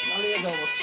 চালিয়ে যাও বৎস।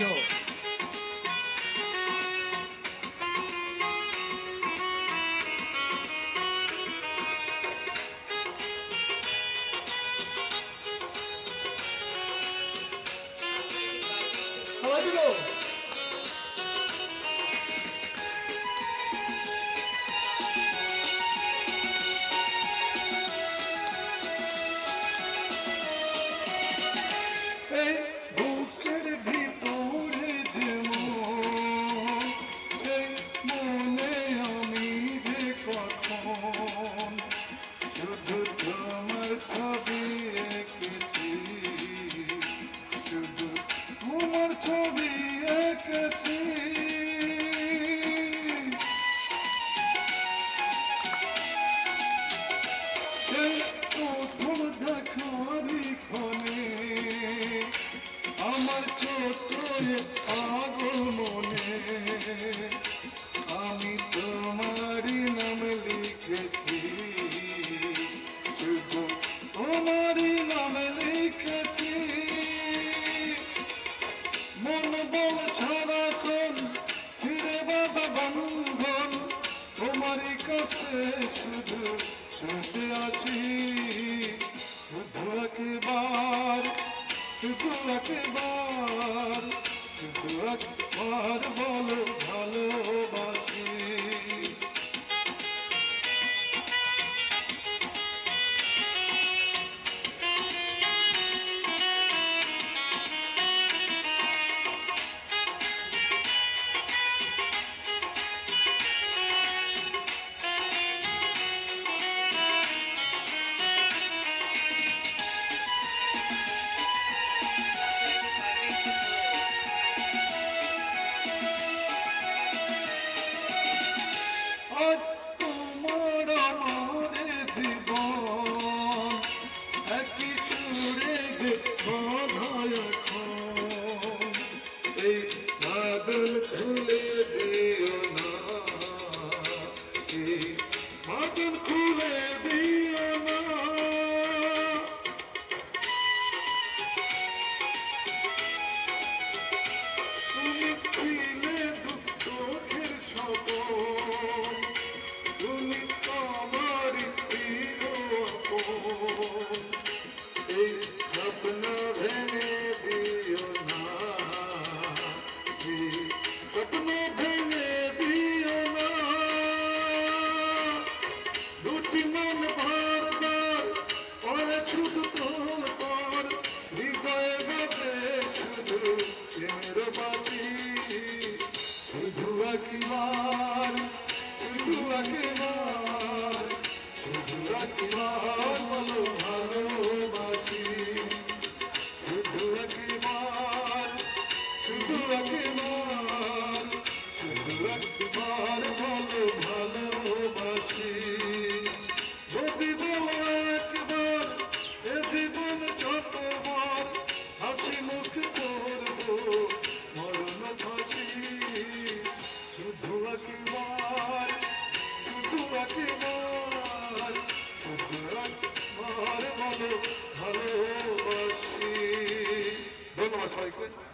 ছবি এঁকেছি সেই প্রথম দেখারি ক্ষণে আমার ছোট পাগল মনে আমি তোমারই নাম লিখেছি, শুধু তোমারই নাম লিখেছি। মন বল সারাক্ষণ ফিরে বাবা বন্ধন তোমারই কাছে শুধু শুনতে আছি। শুধু একবার শুধু একবার শুধু একবার বলো ভালোবাসি। খুলে দিও না বাদল খুলে দিও না তুমি ছিলে চোখের স্বপন তুমি আমারই চির আপন এই স্বপ্ন ভেঙে দিও না স্বপ্ন ভেঙে দিও না দুটি মন বারবার পরে শুধু তোর হৃদয়ে বাজে শুধু প্রেমের বাজি। শুধু একবার শুধু একবার শুধু একবার বলো ভালোবাসি। শুধু একবার শুধু একবার শুধু একবার বলো ভালোবাসি। যদি বলো একবার এ জীবন যতবার হাসি মুখ করবো মরণ ফাঁসি। শুধু একবার শুধু একবার শুধু একবার বলো ভালোবাসি। ধন্যবাদ সবাইকে।